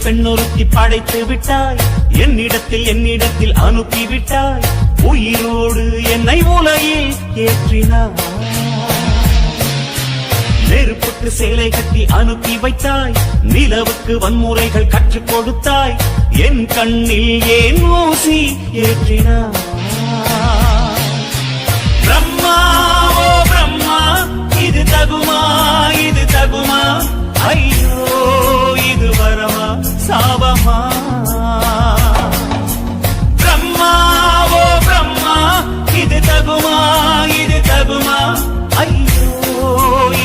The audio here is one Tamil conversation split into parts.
பெண்ணொருத்தி படைத்து விட்டாய், என்னிடத்தில் அனுப்பிவிட்டாய், உயிரோடு என்னை உலகில் ஏற்றினாய். நெருப்புக்கு சேலை கட்டி அனுப்பி வைத்தாய், நிலவுக்கு வன்முறைகள் கற்றுக் கொடுத்தாய், என் கண்ணில் ஏன் ஊசி ஏற்றினாய். பிரம்மா ஓ பிரம்மா, இது தகுமா இது தகுமா, ஐயோ இது வரமா சாபமா. பிரம்மா ஓ பிரம்மா, இது தகுமா இது தகுமா, ஐயோ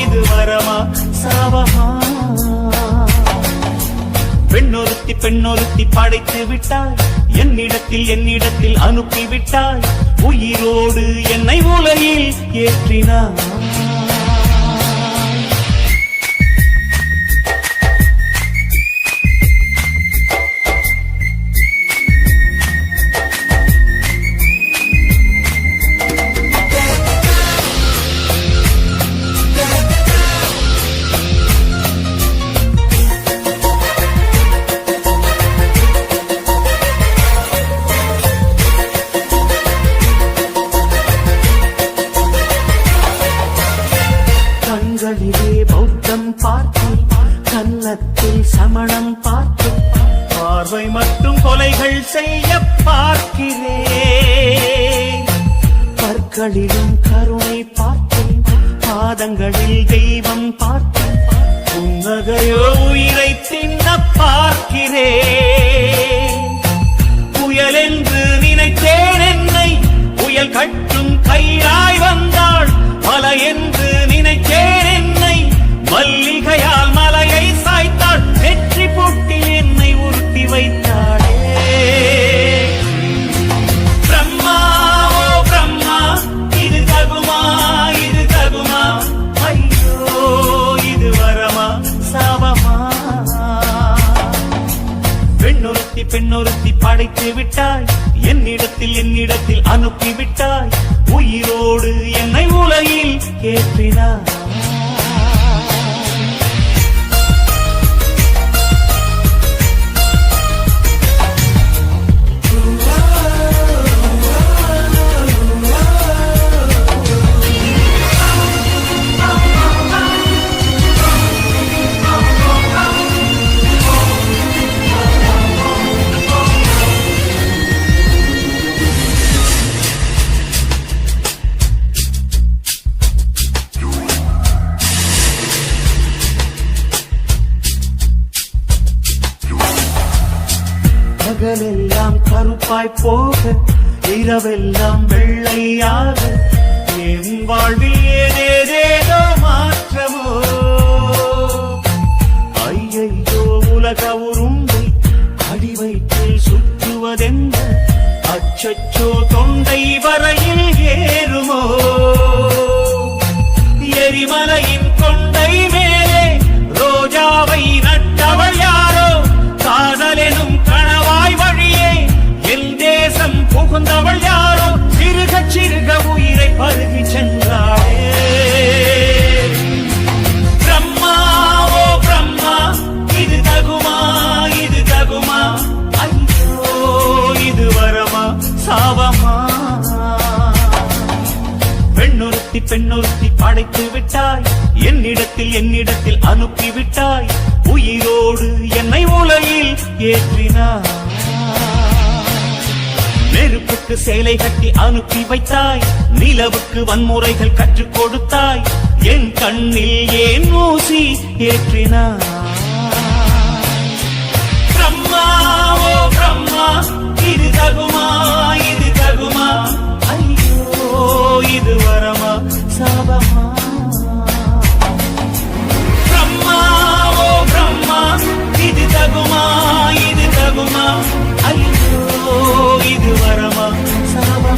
இது வரமா சாபமா. பெண்ணொருத்தி படைத்து விட்டாய், என்னிடத்தில் அனுப்பிவிட்டாய், உயிரோடு என்னை உலகில் ஏற்றினாய். கண்களிலே பௌத்தம் பார்த்தேன், கன்னத்தில் சமணம் பார்த்தேன், பார்வை மட்டும் கொலைகள் செய்ய பார்க்கிறேன். பற்களிலும் கருணை பார்த்தேன், பாதங்களில் தெய்வம் பார்த்தேன், புன்னகையோ உயிரை தின்ன பார்க்கிறேன். புயல் என்று நினைத்தேன் என்னை, புயல் கட்டும் கயிறாய் வந்தாள், மலை என்று நினைத்தேன் என்னை, மல்லிகையால் மலையை சாய்த்தாள், வெற்றி போட்டில் என்னை உருட்டி வைத்தாளே. பிரம்மா ஓ பிரம்மா, இது தகுமா இது தகுமா, ஐயோ இது வரமா சாபமா. பெண்ணொருத்தி படைத்து விட்டாய், என்னிடத்தில் அனுப்பிவிட்டாய், உயிரோடு என்னை உலகில் ஏற்றினாய். பகலெல்லாம் கருப்பாய் போக, இரவெல்லாம் வெள்ளையாக, என் வாழ்வில் ஏதேதோ மாற்றமோ. ஐயையோ உலக உருண்டை அடிவயிற்றில் சுற்றுவதென்ற, அச்சச்சோ தொண்டை வரையில் ஏறுமோ. எரிமலையின் கொண்டை மேலே ரோஜாவை நட்டவள் யாரோ, காதலெனும் கணவாய் வழியே என் தேசம் புகுந்தவள் யாரோ, சிறுக சிறுக உயிரை பருகி சென்றாளே. பிரம்மா ஓ பிரம்மா, இது தகுமா இது தகுமா, ஐயோ இது வரமா சாபமா. பெண்ணொருத்தி படைத்து விட்டாய், என்னிடத்தில் அனுப்பிவிட்டாய், உயிரோடு என்னை உலகில் ஏற்றினாய். நெருப்புக்கு சேலை கட்டி அனுப்பி வைத்தாய், நிலவுக்கு வன்முறைகள் கற்றுக் கொடுத்தாய், என் கண்ணில் ஏன் ஊசி ஏற்றினாய். பிரம்மா ஓ பிரம்மா, இது தகுமா இது தகுமா, ஐயோ இது வரமா சாபமா. பிரம்மா ஓ பிரம்மா, இது தகுமா இது தகுமா, ஐயோ இது வரமா சாபமா.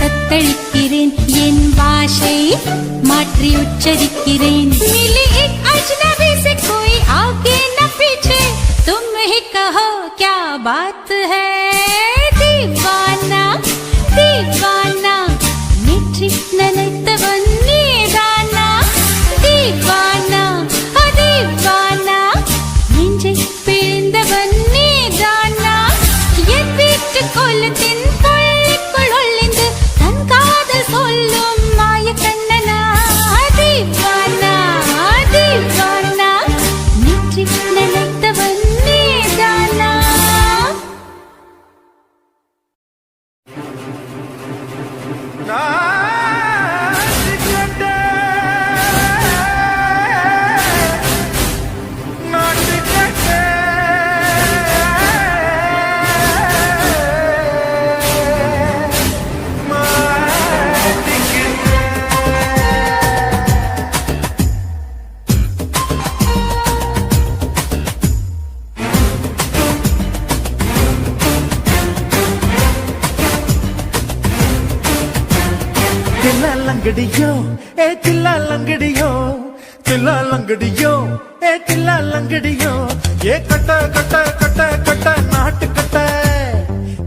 தத்தளிக்கிறேன் என் பாஷை மாற்றி உச்சரிக்கிறேன் मिली एक अजनबी से कोई आगे न पीछे तुम ही कहो क्या बात है दीवाना दीवाना नेற்றி நினைத்தவன் நீதானா दीवाना दीवाना நெஞ்சை பிழிந்தவன் நீதானா என் வீட்டு கொல்லத்தின் கொள்ளைக்குள் ஒளிந்து தன் காதல் சொல்லும் மாய கண்ணனா दीवाना दीवाना நேற்றி நினைத்தவன் நீதானா லங்கடியோ ஏ தில்லா லங்கடியோ தில்லா லங்கடியோ ஏ தில்லா லங்கடியோ ஏ கட்ட கட்ட கட்ட கட்ட நாட்டு கட்ட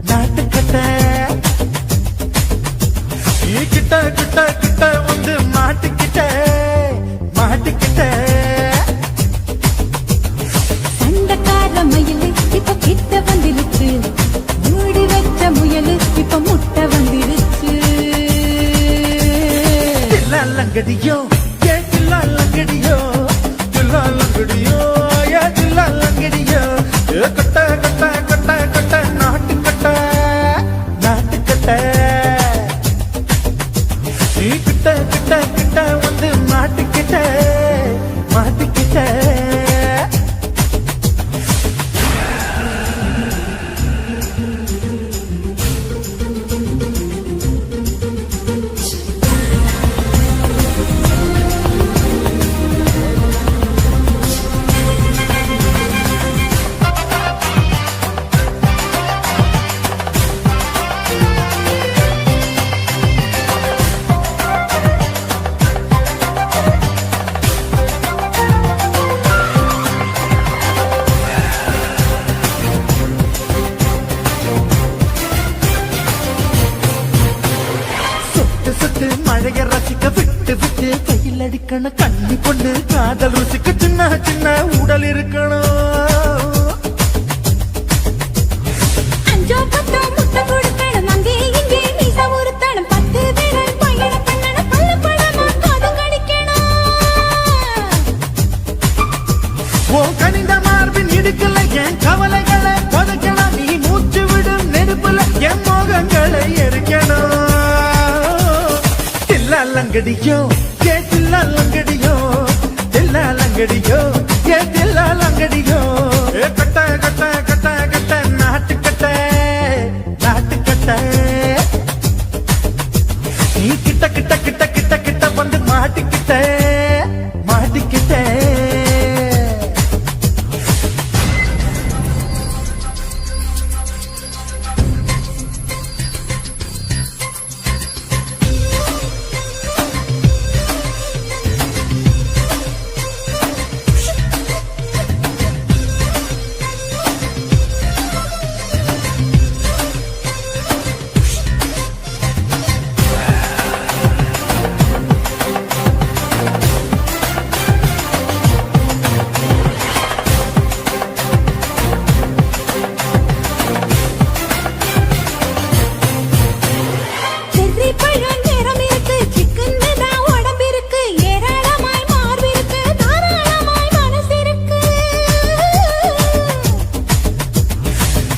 நாட்டு கட்ட நீ கிட்ட கிட்ட கிட்ட வந்து மாட்டிக்கிட்ட மாட்டிக்கிட்ட சண்டக்கார மயிலு இப்ப கிட்ட வந்துருச்சு மூடி வச்ச முயலு இப்ப முட்டை வந்துருச்சு லங்கடியோ ஏ தில்லா லங்கடியோ தில்லா லங்கடியோ ஏ தில்லா லங்கடியோ ஏ கட்ட கட்ட கட்ட கட்ட நாட்டு கட்ட நாட்டு கட்ட நீ கிட்ட கிட்ட கிட்ட வந்து மாட்டிக்கிட்ட மாட்டிக்கிட்ட மழைய ரசிக்க விட்டு விட்டு கையில் அடிக்கணும் கண்ணி கொண்டு காதல் ருசிக்க சின்ன சின்ன உடல் இருக்கணும் அஞ்சோ பத்தோ முட்டை கொடுக்கணும் அங்கே இங்கே மீச உறுத்தணும் 10 விரல் பயண பண்ணணும் பல்ல பழமா காதும் கடிக்கணும் ஓ கனிந்த மார்பின் இடுக்கல என் கவலைகளை பதுக்கலாம் நீ மூச்சு விடும் நெருப்புல என் மோகங்களை எரிக்கணும் லங்கடியோ ஏ தில்லா லங்கடியோ தில்லா லங்கடியோ ஏ தில்லா லங்கடியோ ஏ கட்ட கட்ட கட்ட கட்ட நாட்டு கட்ட நாட்டு கட்ட நீ கிட்ட கிட்ட கிட்ட கிட்ட கிட்ட வந்து மாட்டிக்கிட்ட மாட்டிக்கிட்ட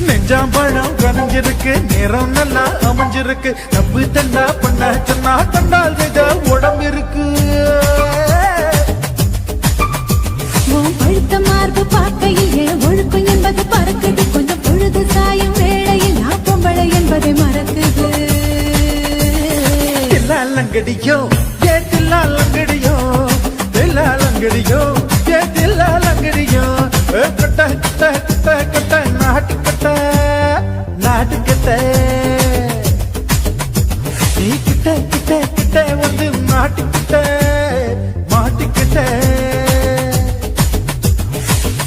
நெஞ்சாம்பழம் கனிஞ்சிருக்கு நேரம் நல்லா அமைஞ்சிருக்கு தப்பு தண்டா பண்ண சொன்னா கண்டால் உடம்பு இருக்கு பழுத்த மார்பு பார்க்கையில் ஒழுக்கம் என்பது பறக்குது கொஞ்சம் பொழுது சாயும் வேளையில் நான் பொம்பளை என்பதை மறக்குது லங்கடியோ ஏ தில்லா லங்கடியோ தில்லா லங்கடியோ ஏ தில்லா லங்கடியோ கட்ட கட்ட கட்ட கட்ட நாட்டு கட்ட நாட்டு கட்ட நீ கிட்ட கிட்ட கிட்ட வந்து மாட்டிக்கிட்ட மாட்டிக்கிட்ட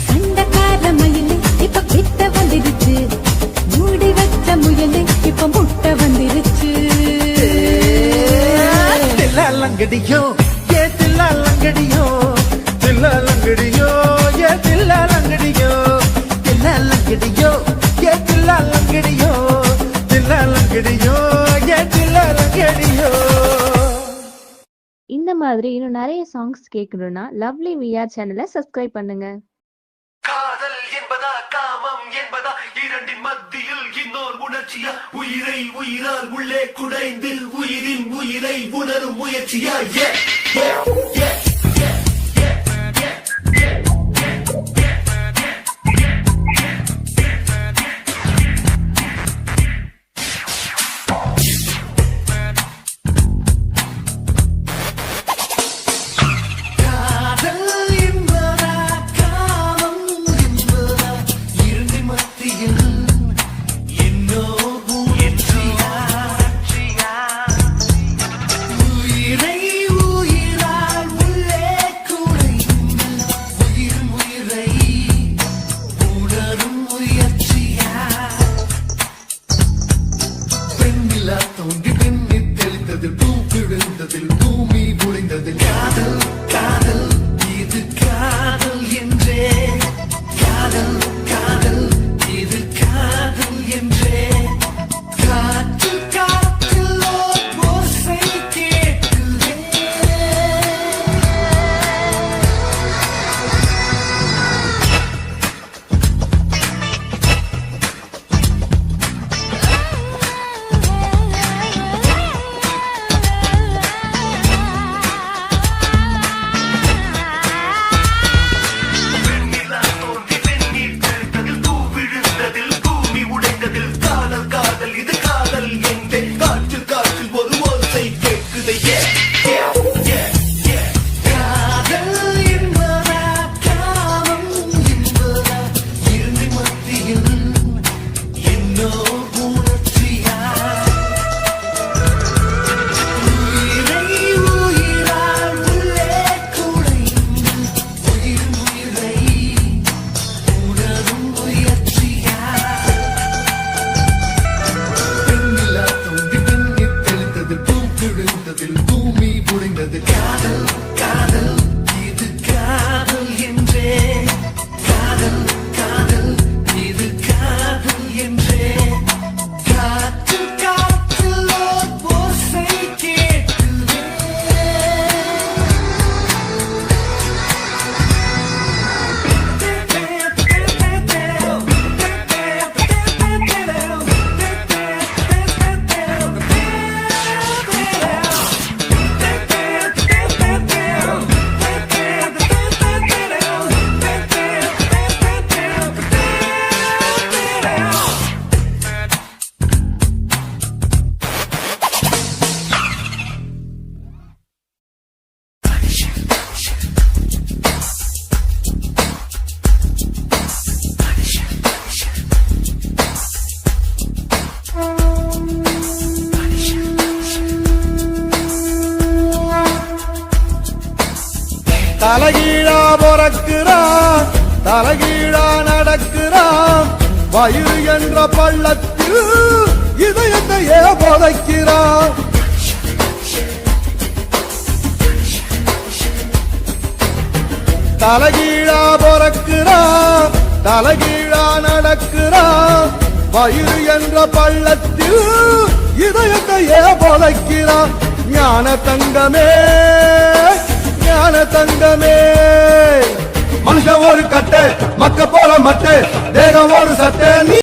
சண்டக்கார மயிலே இப்ப கிட்ட வந்துருச்சு, மூடி வச்ச முயலே இப்ப முட்டை வந்துருச்சு. தில்லாலங்கடியோ ஏ தில்லாலங்கடியோ தில்லாலங்கடியோ ஏ தில்லாலங்கடியோ தில்லாலங்கடியோ ஏ தில்லாலங்கடியோ தில்லாலங்கடியோ ஏ தில்லாலங்கடியோ. இந்த மாதிரி இன்னும் நிறைய சாங்ஸ் கேட்கணும்னா லவ்லி விஆர் சேனலை சப்ஸ்கிரைப் பண்ணுங்க. காதல் என்பதா காமம் என்பதா இரண்டின் மத்தியில் இன்னொரு உணர்ச்சியா உயிரை உயிரால் உள்ளே குடைந்து உயிரின் உயிரை உணரும் முயற்சியா தோன்றி பெண்ணில் தெளிந்ததில் பூ விழுந்ததில் பூமி புரிந்ததில் காதல் காதல் இது காதல் என்றே காதல் காதல் இது காதல் என்றே காற்று காற்றில் ஓசை கேட்குதே. பூமி புரிந்தது காதல் காதல் இது காதல் என்றே காதல் காதல் இது காதல் என்றே காற்று காற்றில் ஓசை கேட்குதே. தலைகீழா பொறக்கிறான் தலைகீழா நடக்கிறான் வயிறு என்ற பள்ளத்தில் இதயத்தையே புதைக்கிறான். தலைகீழா பொறக்கிறான் தலைகீழா நடக்கிறான் வயிறு என்ற பள்ளத்தில் இதயத்தையே புதைக்கிறான். ஞான தங்கமே ஞான தங்கமே மனுஷன் ஒரு கட்டு மக்க போல மட்டு தேகம் ஒரு சட்டை.